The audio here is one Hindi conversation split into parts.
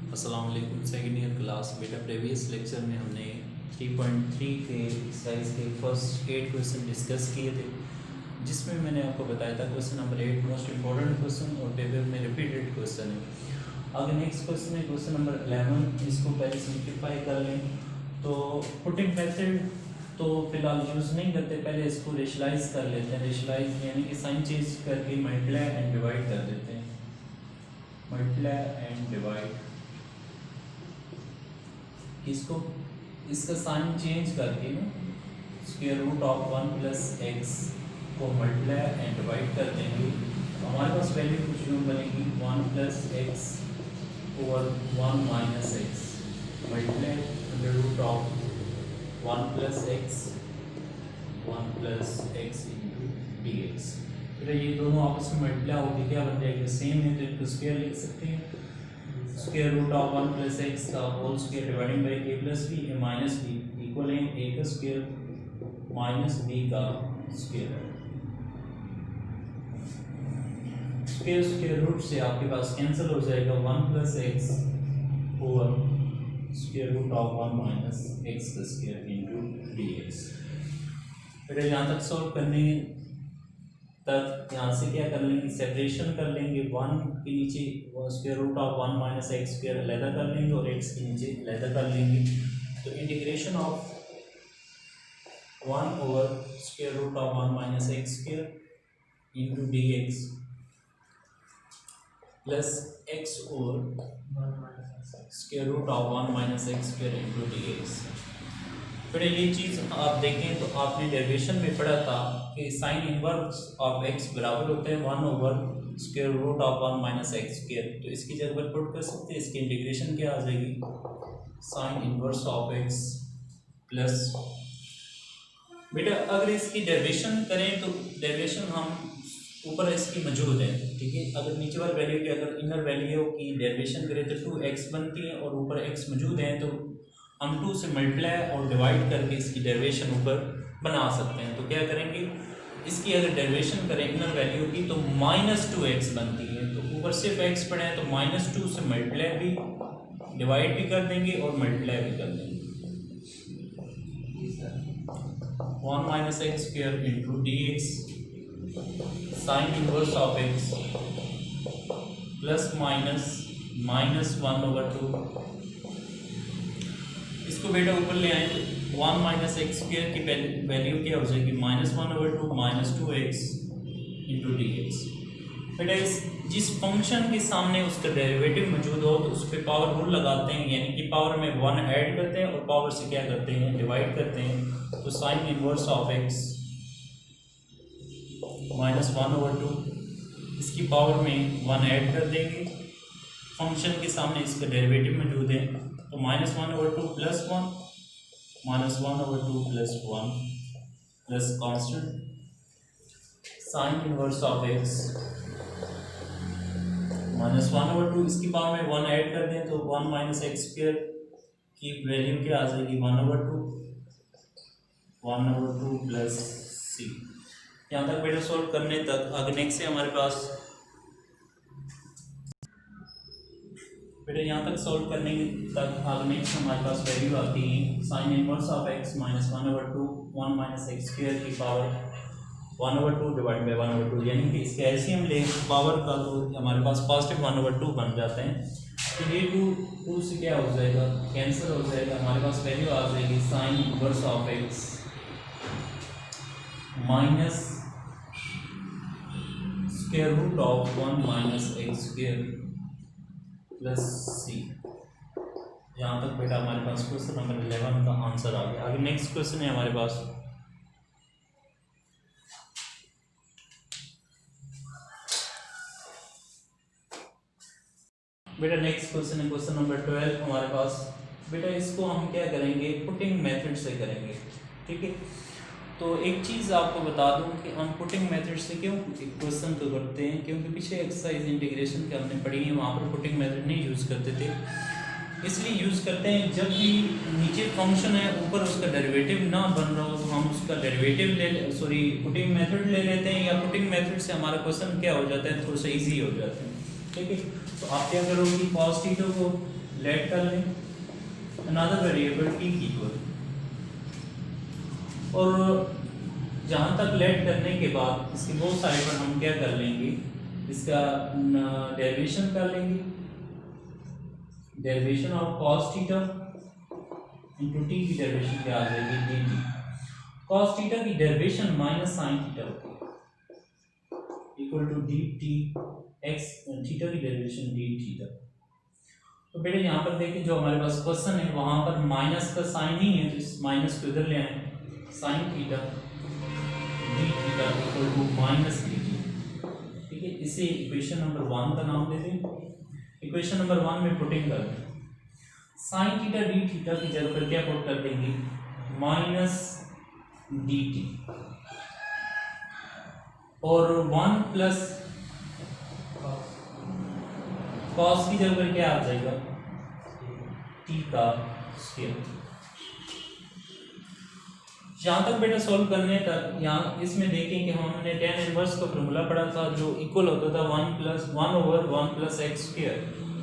अस्सलाम वालेकुम। सेकेंड ईयर क्लास बेटा प्रीवियस लेक्चर में हमने 3.3 के एक्सरसाइज के फर्स्ट 8 क्वेश्चन डिस्कस किए थे, जिसमें मैंने आपको बताया था question number 8 most important question और पेपर में रिपीटेड क्वेश्चन है। आगे नेक्स्ट क्वेश्चन है क्वेश्चन नंबर 11। इसको पहले सिंप्लीफाई कर लें। तो पुटिंग मेथड तो फिलहाल यूज़ नहीं करते, पहले इसको रेशलाइज कर लेते हैं। रेशलाइज यानी कि साइन चेंज करके मल्टीप्लाई एंड डिवाइड कर देते हैं। मल्टीप्लाई एंड डिवाइड इसको इसका साइन चेंज करके ना square root of 1 plus x को मल्टीप्लाई एंड डिवाइड कर देंगे तो हमारे पास वैल्यू कुछ यूँ बनेगी 1 plus x over 1 minus x multiply under root of 1 plus x into d x. फिर ये दोनों आपस में मल्टीप्लाई होगी क्या बन जाएगा, सेम है तो इनको स्क्वायर लिख सकते हैं। Square root of 1 plus x का whole square dividing by a plus b a minus b equal है ए का स्क्वायर माइनस बी का स्क्वायर। स्क्वायर रूट से आपके पास कैंसिल हो जाएगा 1 plus x over square root of 1 minus x का स्क्वायर इंटू डी एक्स। फिर यहाँ तक सॉल्व करने तक यहाँ से क्या कर लेंगे, सेपरेशन कर लेंगे। 1 के नीचे square root of 1 minus x square अलहदा कर लेंगे और एक्स के नीचे अलहदा कर लेंगे। तो integration of 1 over square root of 1 minus x square into d x plus x over square root of 1 minus x square into d x. फिर ये चीज़ आप देखें तो आपने डेरिवेशन में पढ़ा था कि साइन इनवर्स ऑफ एक्स बराबर होते हैं 1 over square root of 1 minus x square. तो इसकी जगह पर पुट कर सकते हैं, इसकी इंटीग्रेशन क्या आ जाएगी, sine inverse of x plus बेटा अगर इसकी डेरिवेशन करें तो डेरिवेशन हम ऊपर इसकी मौजूद है, ठीक है। अगर नीचे वाली वैल्यू की अगर इनर वैल्यू की डेरिवेशन करें तो 2x बनती है और ऊपर x मौजूद है, तो हम 2 से मल्टीप्लाई और डिवाइड करके इसकी डेरिवेशन ऊपर बना सकते हैं। तो क्या करेंगे, इसकी अगर डेरिवेशन करें इनर वैल्यू की तो -2x बनती है, तो ऊपर सिर्फ x पड़े हैं तो -2 से मल्टीप्लाई भी डिवाइड भी कर देंगे और मल्टीप्लाई भी कर देंगे। 1 minus x square into d x sign inverse of x plus minus 1 over 2। इसको बेटा ऊपर ले आए तो 1 माइनस एक्स स्क्वायर की वैल्यू क्या हो जाएगी, -1 over 2 minus 2x into d x. बेटा जिस फंक्शन के सामने उसका डेरिवेटिव मौजूद हो तो उस पर पावर रूल लगाते हैं, यानी कि पावर में 1 ऐड करते हैं और पावर से क्या करते हैं, डिवाइड करते हैं। तो sign inverse of x -1 over 2 इसकी पावर में 1 ऐड कर देंगे, फंक्शन के सामने इसका डेरिवेटिव मौजूद है तो -1 over 2 plus 1 -1 over 2 plus 1 plus constant sign inverse of x -1 over 2 इसकी पावर में 1 ऐड कर दें तो 1 माइनस एक्स स्क्वायर की वैल्यू क्या आ जाएगी, 1 ओवर 2 प्लस सी। यहाँ तक बेटा सॉल्व करने तक आगे नेक्स्ट से हमारे पास बेटा यहाँ तक सॉल्व करने तक आगे नेक्स्ट हमारे पास वैल्यू आती है sine inverse of x -1 over 2 1 minus x square की power 1 over 2 divide by 1 over 2, यानी कि इसके एलसीएम ले पावर का तो हमारे पास पॉजिटिव 1 ओवर 2 बन जाते हैं। तो ये 2 से क्या हो जाएगा, कैंसिल हो जाएगा, हमारे पास वैल्यू आ जाएगी sine inverse of x minus square root of 1 minus x square plus c. यहाँ तक बेटा हमारे पास क्वेश्चन नंबर 11 का आंसर आ गया। आगे नेक्स्ट क्वेश्चन है हमारे पास बेटा नेक्स्ट क्वेश्चन है क्वेश्चन नंबर 12 हमारे पास। बेटा इसको हम क्या करेंगे, पुटिंग मेथड से करेंगे, ठीक है। तो एक चीज़ आपको बता दूं कि हम पुटिंग मेथड से क्यों क्वेश्चन को करते हैं, क्योंकि पीछे एक्सरसाइज इंटीग्रेशन के हमने पढ़ी है, वहाँ पर पुटिंग मेथड नहीं यूज़ करते थे। इसलिए यूज़ करते हैं जब भी नीचे फंक्शन है ऊपर उसका डेरिवेटिव ना बन रहा हो तो हम उसका डेरिवेटिव पुटिंग मेथड ले लेते हैं, या पुटिंग मेथड से हमारा क्वेश्चन क्या हो जाता है, थोड़ा सा ईजी हो जाता है, ठीक है। तो आप क्या करोगे, cos थीटा को लेट कर लें अनदर वेरिएबल टी इक्वल, और जहाँ तक लेट करने के बाद इसके बोथ साइड पर हम क्या कर लेंगे, इसका डेरिवेशन कर लेंगे, derivation of cos theta into t की डेरिवेशन क्या आ जाएगी डी टी। कॉस थीटा की डेरिवेशन माइनस साइन थीटा होती है equal to d t x theta की डेरिवेशन डी थीटा। तो बेटे यहाँ पर देखिए जो हमारे पास क्वेश्चन है वहाँ पर माइनस का साइन ही है, तो इस माइनस को इधर ले आए, sine theta d theta equal to minus d t. ठीक है, इसे इक्वेशन नंबर 1 का नाम दे दें। इक्वेशन नंबर 1 में पुटिंग कर दें, साइन थीटा डी थीटा की जगह पर क्या पुट कर देंगे, माइनस डी टी, और 1 प्लस कॉस की जगह पर क्या आ जाएगा, टी का स्क्वायर। जहाँ तक बेटा सोल्व करने तक यहाँ इसमें देखें कि हमने tan इनवर्स का फॉर्मूला पढ़ा था जो इक्वल होता था 1 प्लस एक्स स्क्वायर।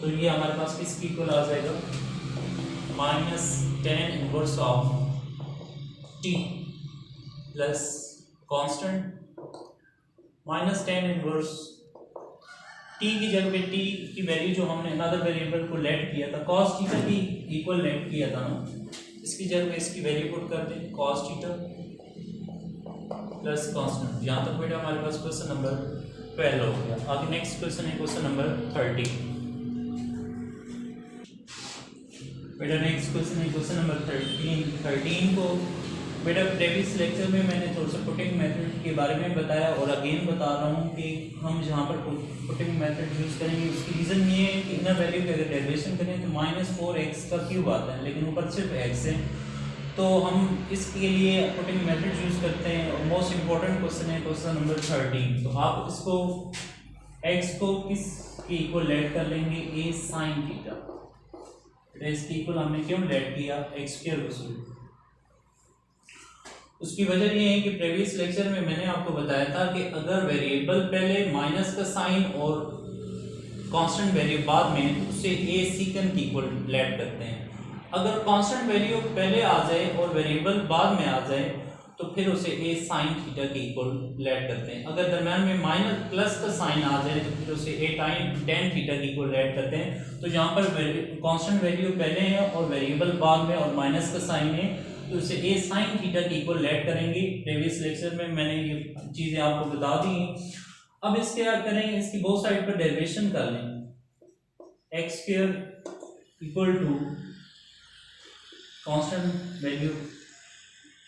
तो ये हमारे पास किसकी इक्वल आ जाएगा, minus tan inverse of t plus constant minus tan inverse T की जगह पे टी की वैल्यू जो हमने अनदर वेरिएबल को लेट किया था cos थीटा की इक्वल लेट किया था ना, इसकी जगह पे इसकी वैल्यू पुट कर दें cos थीटा प्लस कांस्टेंट। यहाँ तक बेटा हमारे पास क्वेश्चन नंबर 12 हो गया। आगे नेक्स्ट क्वेश्चन है क्वेश्चन नंबर 13। बेटा नेक्स्ट क्वेश्चन है क्वेश्चन नंबर 13 को बेटा प्रीवियस लेक्चर में मैंने थोड़ा सा पुटिंग मेथड के बारे में बताया और अगेन बता रहा हूँ कि हम जहाँ पर पुटिंग मेथड यूज़ करेंगे उसकी रीज़न ये है कि इनर वैल्यू की अगर डेरिवेशन करें तो -4x का क्यूब आता है, लेकिन ऊपर सिर्फ x है, तो हम इसके लिए पुटिंग मेथड यूज़ करते हैं। और मोस्ट इंपॉर्टेंट क्वेश्चन है क्वेश्चन नंबर 13। तो आप इसको x को किस के इक्वल लेट कर लेंगे, a sin थीटा। इसके इक्वल हमने क्यों लेट किया, x स्क्वायर वसूल। उसकी वजह ये है कि प्रीवियस लेक्चर में मैंने आपको बताया था कि अगर वेरिएबल पहले माइनस का साइन और कांस्टेंट वैल्यू बाद में, तो उसे a सीकंड की इक्वल लेट करते हैं। अगर कांस्टेंट वैल्यू पहले आ जाए और वेरिएबल बाद में आ जाए तो फिर उसे a sin थीटा की इक्वल लेट करते हैं। अगर दरम्यान में माइनस प्लस का साइन आ जाए तो फिर उसे a tan थीटा की इक्वल लेट करते हैं। तो यहाँ पर कांस्टेंट वैल्यू पहले है और वेरिएबल बाद में और माइनस का साइन है, तो इसे a sin थीटा की इक्वल लेट करेंगे। प्रीवियस लेक्चर में मैंने ये चीज़ें आपको बता दी। अब इसके क्या करें, इसकी बोथ साइड पर डेरिवेशन कर लें, x square equal to constant value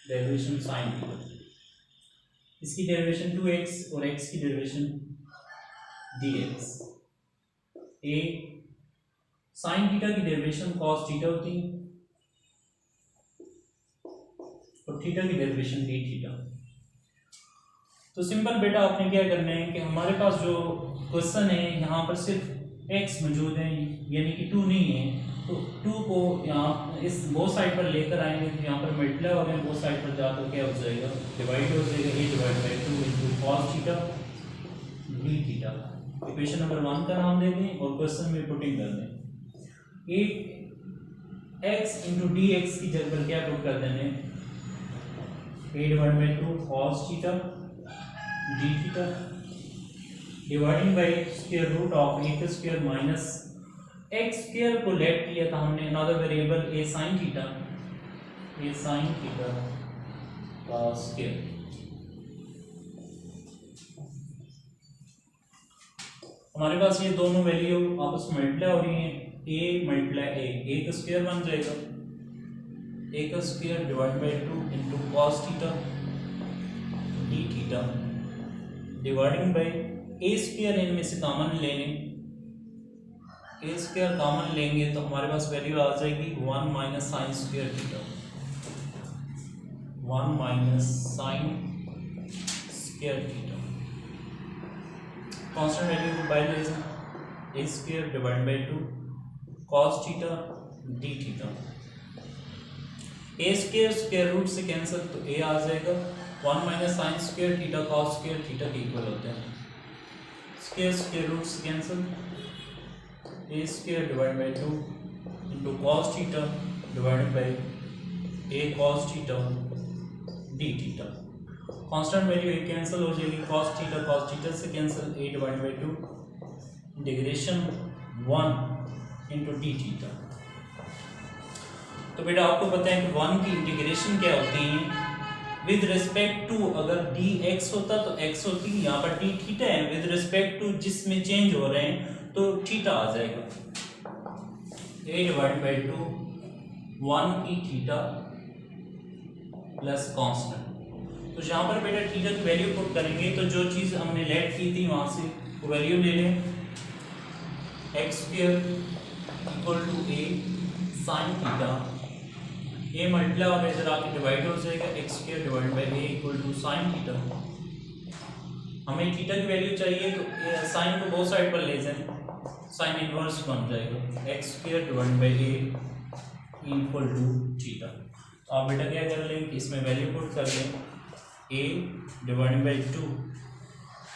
derivation sine theta, इसकी डेरिवेशन 2x और x की derivation dx। a sine theta की डेरिवेशन cos थीटा होती है और थीटा की डेरिवेशन डी थीटा। तो सिंपल बेटा आपने क्या करना है कि हमारे पास जो क्वेश्चन है यहाँ पर सिर्फ x मौजूद है, यानी कि 2 नहीं है, तो 2 को यहाँ इस बोथ साइड पर लेकर आएंगे तो यहाँ पर मल्टीप्लाई हो गया, बोथ साइड पर जाकर क्या हो जाएगा, डिवाइड हो जाएगा, a divide by 2 into cos theta d theta. Equation number 1 का नाम दे दें और क्वेश्चन में पुटिंग कर दें। x इंटू डी एक्स की जगह पर क्या पुट कर देंगे, a divide by 2 cos theta d theta dividing by square root of a square minus x square को लेट किया था हमने another variable a sin theta का स्क्वायर। हमारे पास ये दोनों वैल्यू आपस में मल्टीप्लाई हो रही हैं, a मल्टीप्लाई a का स्क्वायर बन जाएगा, a का square divide by 2 into cos theta d theta dividing by a square, इनमें से कॉमन ले लें, a स्क्वायर कॉमन लेंगे तो हमारे पास वैल्यू आ जाएगी 1 minus sine square theta, 1 minus sine square theta. Constant value को बाय ले a square divide by 2 cos theta d theta. a square square root से कैंसिल तो a आ जाएगा, 1 minus sine square theta cos square theta के इक्वल होते हैं, स्क्वायर स्क्वायर रूट से cancel, a square divide by 2 into cos theta divided by a cos theta d theta. Constant value एक कैंसिल हो जाएगी, कॉस थीटा से cancel, A divided by 2 integration 1 into D theta. तो बेटा आपको पता है कि 1 की इंटीग्रेशन क्या होती है विद रिस्पेक्ट टू, अगर डी एक्स होता तो एक्स होती, यहाँ पर डी थीटा है, विद रिस्पेक्ट टू जिसमें चेंज हो रहे हैं तो थीटा आ जाएगा, ए डिवाइडेड बाई 2 1 की थीटा प्लस कांस्टेंट। तो यहाँ पर बेटा थीटा की वैल्यू पुट करेंगे तो जो चीज़ हमने लेट की थी वहाँ से वो वैल्यू ले लें, x square equal to a sine theta, a multiply और इधर आके डिवाइड हो जाएगा, x square divide by a equal to sine theta. हमें थीटा की वैल्यू चाहिए तो साइन को बोथ साइड पर ले जाएं, साइन इनवर्स बन जाएगा, x square divide by a equal to theta. तो आप बेटा क्या कर लें कि इसमें वैल्यू पुट कर लें, ए डिवाइड बाई 2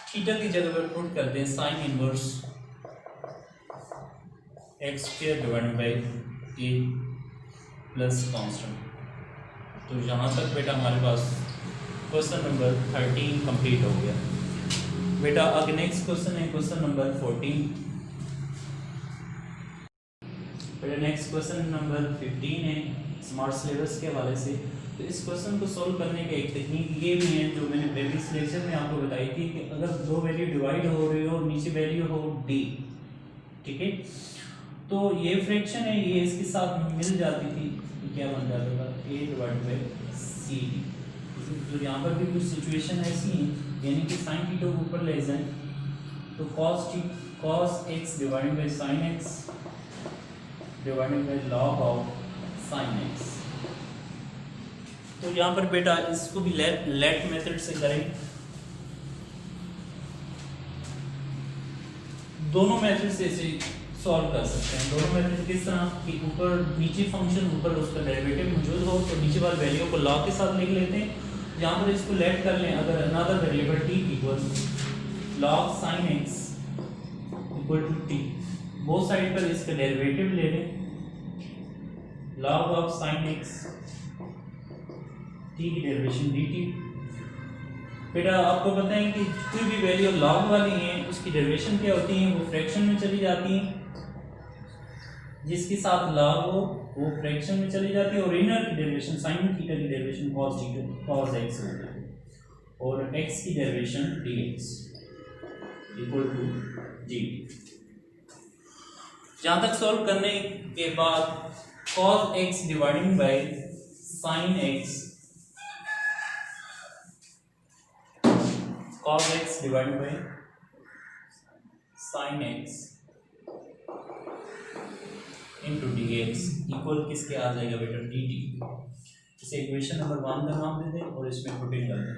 थीटा की जगह पर पुट करते हैं sine inverse x square divide by a plus constant. तो यहाँ तक बेटा हमारे पास क्वेश्चन नंबर 13 कंप्लीट हो गया। बेटा आगे नेक्स्ट क्वेश्चन है क्वेश्चन नंबर 14। बेटा नेक्स्ट क्वेश्चन नंबर 15 है स्मार्ट सिलेबस के हवाले से। तो इस क्वेश्चन को सॉल्व करने का एक टेक्निक ये भी है जो मैंने प्रीवियस लेक्चर में आपको बताई थी कि अगर दो वैल्यू डिवाइड हो रही हो, नीचे वैल्यू हो डी, ठीक है, तो ये फ्रैक्शन है, ये इसके साथ मिल जाती थी तो क्या बन जाता था, ए डिवाइड बाई सी डी। तो यहाँ पर भी कुछ सिचुएशन ऐसी है, यानी कि साइन थीटा को ऊपर ले जाएं तो cos x divided by sine x divided by log of sine x. तो यहाँ पर बेटा इसको भी लेट मेथड से करें। दोनों मेथड से इसे सॉल्व कर सकते हैं। दोनों मेथड किस तरह कि ऊपर नीचे फंक्शन ऊपर उसका डेरिवेटिव मौजूद हो तो नीचे वाली वैल्यू को लॉग के साथ लिख लेते हैं। यहाँ पर इसको लेट कर लें, अगर another variable t equal log sin x equal to t, both side पर इसका डेरिवेटिव ले लें, log of sin x t की डेरिवेशन dt। बेटा आपको पता है कि कोई भी वैल्यू log वाली है उसकी डेरिवेशन क्या होती है, वो फ्रैक्शन में चली जाती है, जिसके साथ log हो वो फ्रैक्शन में चली जाती है, और इनर की डेरिवेशन sin थीटा की derivation cos theta cos x होती है, और x की derivation dx equal to dt। जहाँ तक सॉल्व करने के बाद cos x dividing by sin x, cos x divided by sin x into d x equal किसके आ जाएगा बेटा dt। इसे इक्वेशन नंबर 1 का नाम दे दें और इसमें पुटिंग कर दें।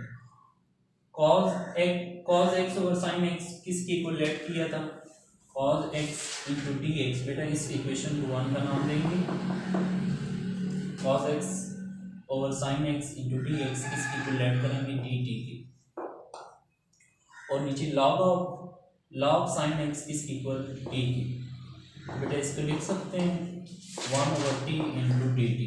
cos x over sin x किसके इक्वल लेट किया था, cos x into d x. बेटा इस इक्वेशन को 1 का नाम देंगे, cos x over sin x into d x किसके इक्वल लेट करेंगे dt की, और नीचे log sin x किसके इक्वल d की। बेटा इसको लिख सकते हैं 1 over T into D T.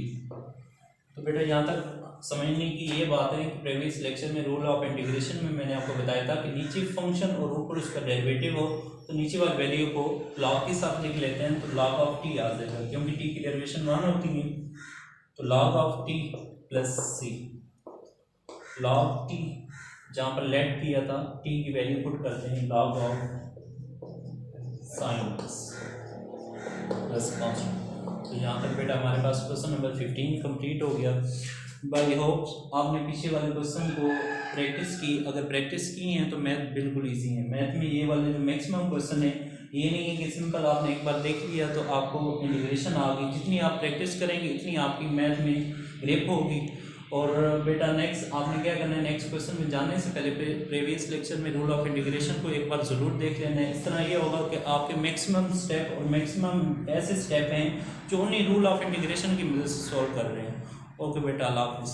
तो बेटा यहाँ तक समझने की ये बात है कि प्रीवियस लेक्चर में रूल ऑफ इंटीग्रेशन में मैंने आपको बताया था कि नीचे फंक्शन और ऊपर उसका डेरिवेटिव हो तो नीचे वाली वैल्यू को log के साथ लिख लेते हैं, तो log ऑफ टी आ जाएगा, क्योंकि टी की डेरिवेशन 1 होती है, तो log of t plus c, log t जहाँ पर लेट किया था टी की वैल्यू पुट करते हैं, log of sine plus constant. तो यहाँ तक बेटा हमारे पास क्वेश्चन नंबर 15 कंप्लीट हो गया। बाई होप आपने पीछे वाले क्वेश्चन को प्रैक्टिस की, अगर प्रैक्टिस की है तो मैथ बिल्कुल इजी है। मैथ में ये वाले जो मैक्सिमम क्वेश्चन है ये नहीं है कि सिंपल आपने एक बार देख लिया तो आपको इंटीग्रेशन आ गई, जितनी आप प्रैक्टिस करेंगे इतनी आपकी मैथ में ग्रिप होगी। और बेटा नेक्स्ट आपने क्या करना है, नेक्स्ट क्वेश्चन में जाने से पहले प्रीवियस लेक्चर में रूल ऑफ इंटीग्रेशन को एक बार ज़रूर देख लेना है। इस तरह ये होगा कि आपके मैक्सिमम स्टेप और मैक्सिमम ऐसे स्टेप हैं जो उन्हीं रूल ऑफ इंटीग्रेशन की मदद से सॉल्व कर रहे हैं। ओके बेटा, अल्लाह हाफिज़।